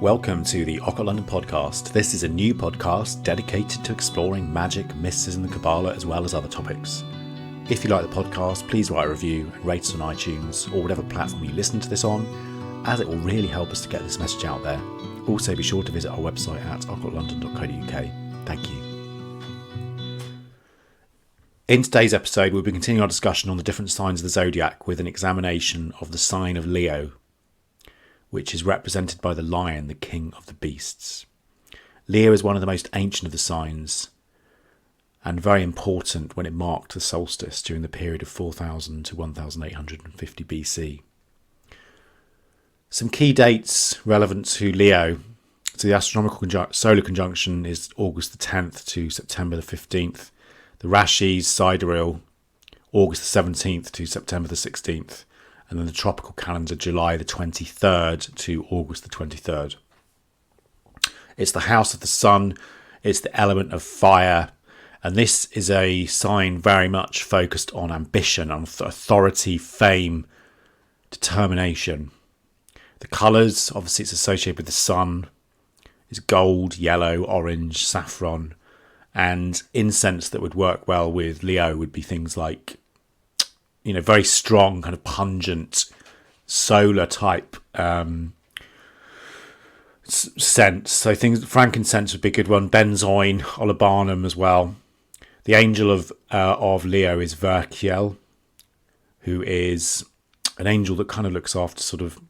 Welcome to the Occult London Podcast. This is a new podcast dedicated to exploring magic, mysticism and Kabbalah, as well as other topics. If you like the podcast, please write a review and rate us on iTunes or whatever platform you listen to this on, as it will really help us to get this message out there. Also, be sure to visit our website at occultlondon.co.uk. Thank you. In today's episode, we'll be continuing our discussion on the different signs of the Zodiac with an examination of the sign of Leo, which is represented by the lion, the king of the beasts. Leo is one of the most ancient of the signs and very important when it marked the solstice during the period of 4000 to 1850 BC. Some key dates relevant to Leo. So the astronomical solar conjunction is August the 10th to September the 15th. The Rashi's sidereal, August the 17th to September the 16th. And then the tropical calendar, July the 23rd to August the 23rd. It's the house of the sun, it's the element of fire, and this is a sign very much focused on ambition, on authority, fame, determination. The colours, obviously it's associated with the sun, is gold, yellow, orange, saffron, and incense that would work well with Leo would be things like, you know, very strong, kind of pungent, solar type scent. So things, frankincense would be a good one. Benzoin, olibanum as well. The angel of Leo is Hercules, who is an angel that kind of looks after sort of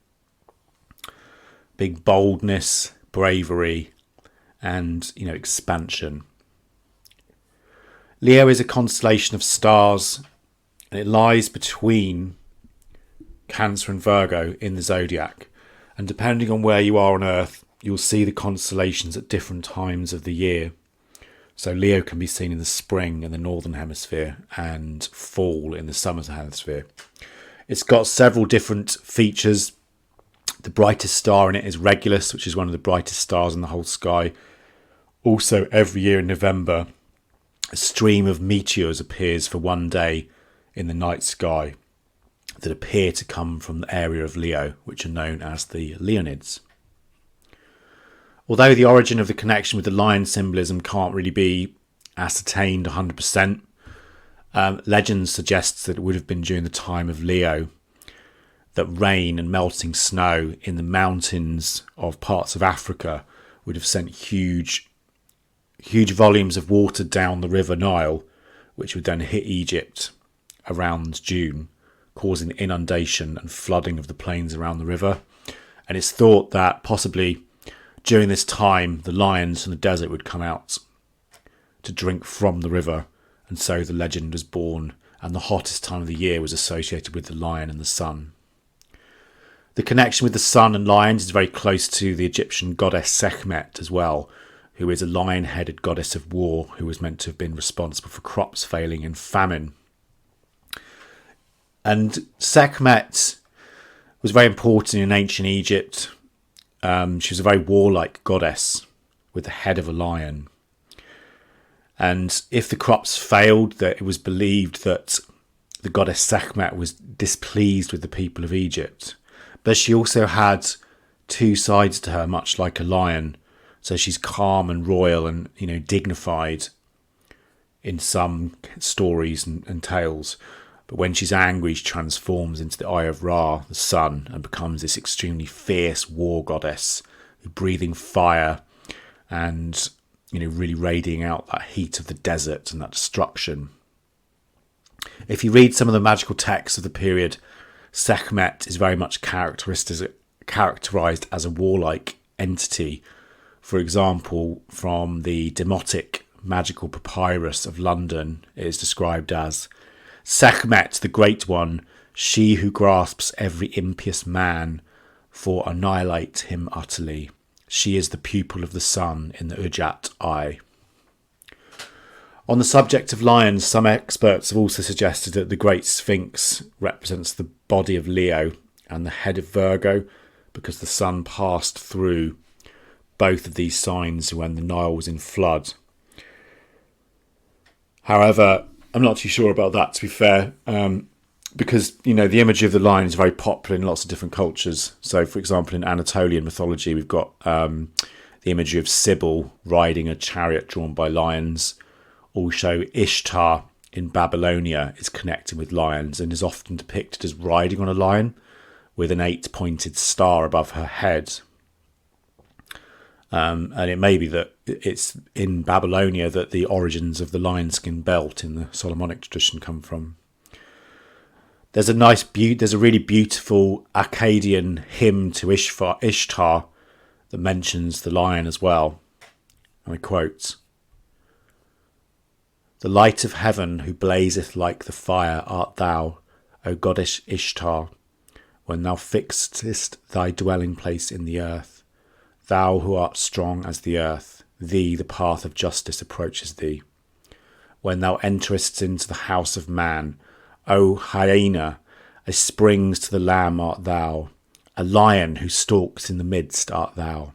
big boldness, bravery, and expansion. Leo is a constellation of stars, and it lies between Cancer and Virgo in the Zodiac. And depending on where you are on Earth, you'll see the constellations at different times of the year. So Leo can be seen in the spring in the Northern Hemisphere and fall in the Southern Hemisphere. It's got several different features. The brightest star in it is Regulus, which is one of the brightest stars in the whole sky. Also, every year in November, a stream of meteors appears for one day in the night sky that appear to come from the area of Leo, which are known as the Leonids. Although the origin of the connection with the lion symbolism can't really be ascertained 100%, legend suggests that it would have been during the time of Leo that rain and melting snow in the mountains of parts of Africa would have sent huge volumes of water down the River Nile, which would then hit Egypt around June, causing inundation and flooding of the plains around the river. And it's thought that possibly during this time the lions from the desert would come out to drink from the river, and so the legend was born, and the hottest time of the year was associated with the lion and the sun. The connection with the sun and lions is very close to the Egyptian goddess Sekhmet as well, who is a lion-headed goddess of war who was meant to have been responsible for crops failing in famine. And Sekhmet was very important in ancient Egypt. She was a very warlike goddess with the head of a lion. And if the crops failed, that it was believed that the goddess Sekhmet was displeased with the people of Egypt. But she also had two sides to her, much like a lion. So she's calm and royal and dignified in some stories and tales. But when she's angry, she transforms into the Eye of Ra, the sun, and becomes this extremely fierce war goddess, breathing fire and, really radiating out that heat of the desert and that destruction. If you read some of the magical texts of the period, Sekhmet is very much characterized as a warlike entity. For example, from the Demotic magical papyrus of London, it is described as Sekhmet, the Great One, she who grasps every impious man, for annihilate him utterly. She is the pupil of the sun in the Ujat eye. On the subject of lions, some experts have also suggested that the Great Sphinx represents the body of Leo and the head of Virgo, because the sun passed through both of these signs when the Nile was in flood. However, I'm not too sure about that, to be fair. because, the imagery of the lion is very popular in lots of different cultures. So, for example, in Anatolian mythology, we've got the imagery of Sibyl riding a chariot drawn by lions. Also, Ishtar in Babylonia is connected with lions and is often depicted as riding on a lion with an 8-pointed star above her head. And it may be that it's in Babylonia that the origins of the lion skin belt in the Solomonic tradition come from. There's a really beautiful Akkadian hymn to Ishtar that mentions the lion as well. And I quote, "The light of heaven who blazeth like the fire art thou, O goddess Ishtar, when thou fixedst thy dwelling place in the earth. Thou who art strong as the earth, thee the path of justice approaches thee. When thou enterest into the house of man, O hyena, a springs to the lamb art thou, a lion who stalks in the midst art thou."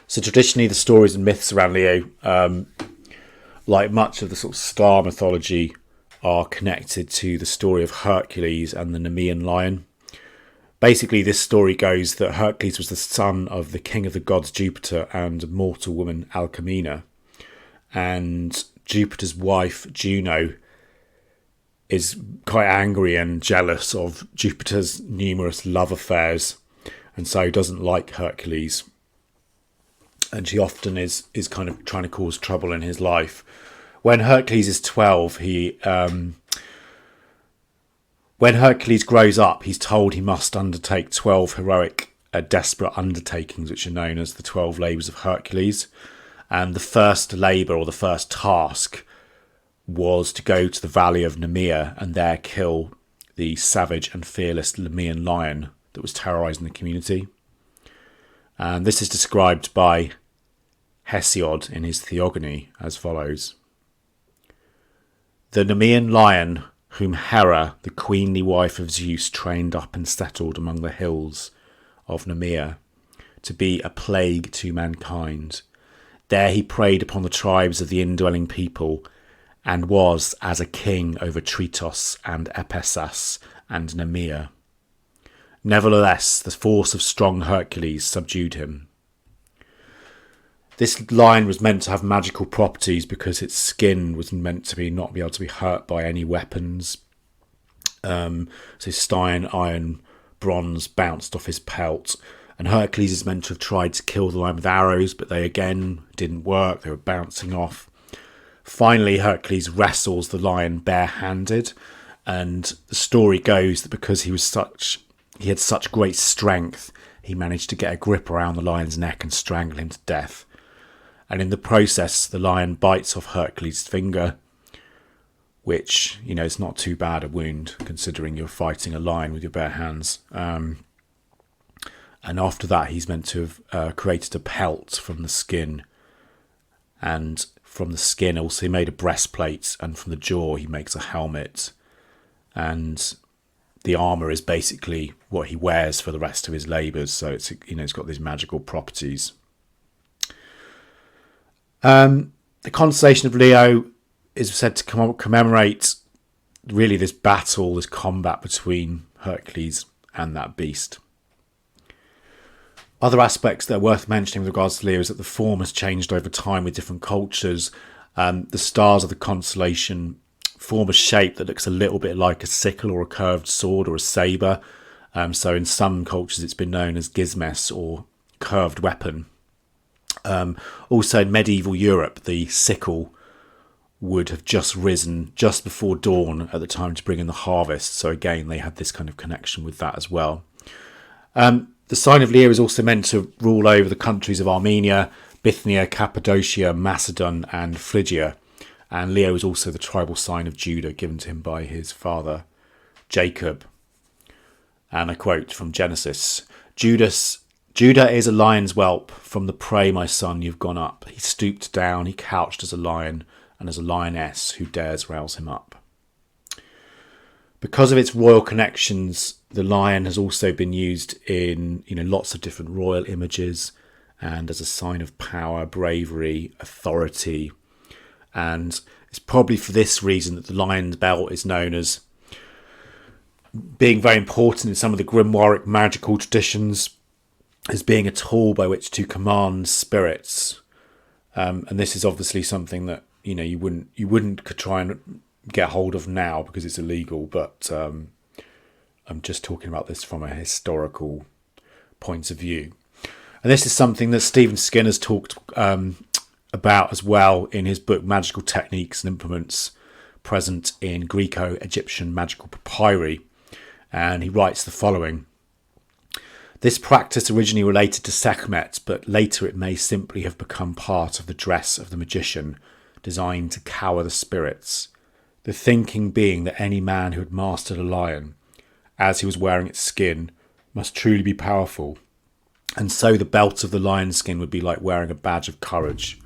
So traditionally the stories and myths around Leo, like much of the sort of star mythology, are connected to the story of Hercules and the Nemean lion. Basically, this story goes that Hercules was the son of the king of the gods Jupiter and mortal woman Alcmena, and Jupiter's wife Juno is quite angry and jealous of Jupiter's numerous love affairs, and so doesn't like Hercules. And she often is kind of trying to cause trouble in his life. When Hercules is 12, when Hercules grows up, he's told he must undertake 12 heroic, desperate undertakings, which are known as the 12 labours of Hercules. And the first labour, or the first task, was to go to the valley of Nemean and there kill the savage and fearless Nemean lion that was terrorising the community. And this is described by Hesiod in his Theogony as follows. "The Nemean lion, whom Hera, the queenly wife of Zeus, trained up and settled among the hills of Nemean, to be a plague to mankind. There he preyed upon the tribes of the indwelling people, and was as a king over Tritos and Epessas and Nemean. Nevertheless, the force of strong Hercules subdued him." This lion was meant to have magical properties because its skin was meant to not be able to be hurt by any weapons. So stone, iron, bronze bounced off his pelt, and Hercules is meant to have tried to kill the lion with arrows, but they again didn't work. They were bouncing off. Finally, Hercules wrestles the lion barehanded, and the story goes that because he had such great strength, he managed to get a grip around the lion's neck and strangle him to death. And in the process, the lion bites off Hercules' finger, which, is not too bad a wound considering you're fighting a lion with your bare hands. And after that, he's meant to have created a pelt from the skin. And from the skin, also he made a breastplate, and from the jaw, he makes a helmet. And the armour is basically what he wears for the rest of his labours. So it's got these magical properties. The constellation of Leo is said to commemorate really this battle, this combat between Hercules and that beast. Other aspects that are worth mentioning with regards to Leo is that the form has changed over time with different cultures. The stars of the constellation form a shape that looks a little bit like a sickle or a curved sword or a sabre. So in some cultures it's been known as gismes or curved weapon. Also in medieval Europe, the sickle would have just risen just before dawn at the time to bring in the harvest. So again, they had this kind of connection with that as well. The sign of Leo is also meant to rule over the countries of Armenia, Bithynia, Cappadocia, Macedon and Phrygia. And Leo is also the tribal sign of Judah, given to him by his father Jacob. And I quote from Genesis, Judah is a lion's whelp. From the prey, my son, you've gone up. He stooped down, he couched as a lion, and as a lioness, who dares rouse him up. Because of its royal connections, the lion has also been used in lots of different royal images and as a sign of power, bravery, authority. And it's probably for this reason that the lion's belt is known as being very important in some of the grimoire magical traditions as being a tool by which to command spirits. And this is obviously something that, you wouldn't try and get hold of now because it's illegal. But I'm just talking about this from a historical point of view. And this is something that Stephen Skinner's talked about as well in his book Magical Techniques and Implements Present in Greco-Egyptian Magical Papyri. And he writes the following: "This practice originally related to Sekhmet, but later it may simply have become part of the dress of the magician, designed to cower the spirits. The thinking being that any man who had mastered a lion, as he was wearing its skin, must truly be powerful, and so the belt of the lion skin would be like wearing a badge of courage.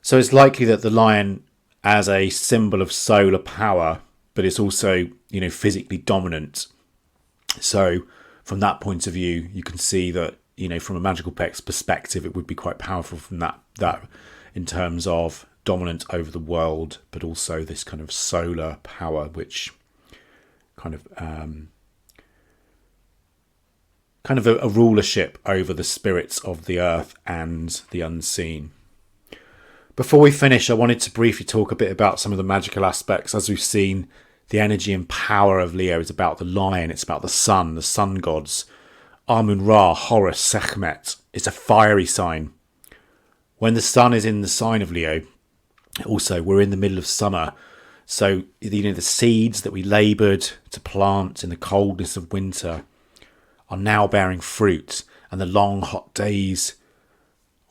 So it's likely that the lion, as a symbol of solar power, but it's also, physically dominant. So from that point of view, you can see that, from a magical perspective, it would be quite powerful from that in terms of dominant over the world, but also this kind of solar power, which kind of a rulership over the spirits of the earth and the unseen. Before we finish, I wanted to briefly talk a bit about some of the magical aspects. As we've seen, the energy and power of Leo is about the lion, it's about the sun gods. Amun-Ra, Horus, Sekhmet. It's a fiery sign. When the sun is in the sign of Leo, also we're in the middle of summer. So, the seeds that we laboured to plant in the coldness of winter are now bearing fruit, and the long hot days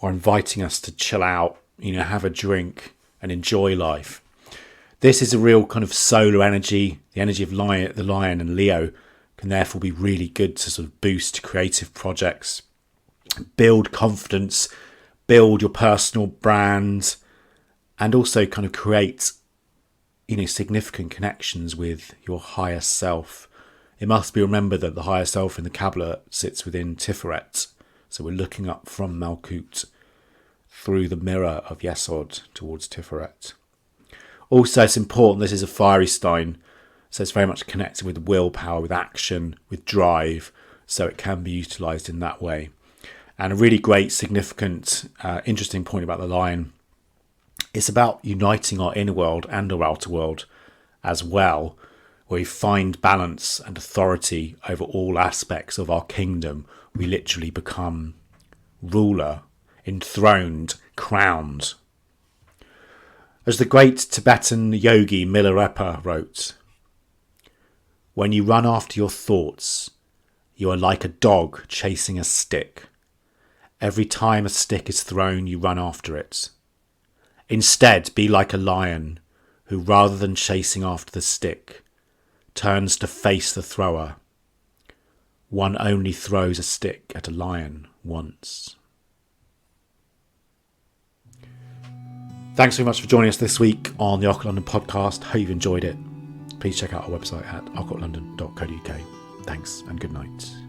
are inviting us to chill out, have a drink and enjoy life. This is a real kind of solar energy. The energy of the lion and Leo can therefore be really good to sort of boost creative projects, build confidence, build your personal brand, and also kind of create, significant connections with your higher self. It must be remembered that the higher self in the Kabbalah sits within Tiferet. So we're looking up from Malkut through the mirror of Yesod towards Tiferet. Also, it's important, this is a fiery sign, so it's very much connected with willpower, with action, with drive, so it can be utilised in that way. And a really great, significant, interesting point about the lion, it's about uniting our inner world and our outer world as well, where we find balance and authority over all aspects of our kingdom. We literally become ruler, enthroned, crowned. As the great Tibetan yogi Milarepa wrote, "When you run after your thoughts, you are like a dog chasing a stick. Every time a stick is thrown, you run after it. Instead, be like a lion who, rather than chasing after the stick, turns to face the thrower. One only throws a stick at a lion once." Thanks very much for joining us this week on the Occult London Podcast. Hope you've enjoyed it. Please check out our website at occultlondon.co.uk. Thanks and good night.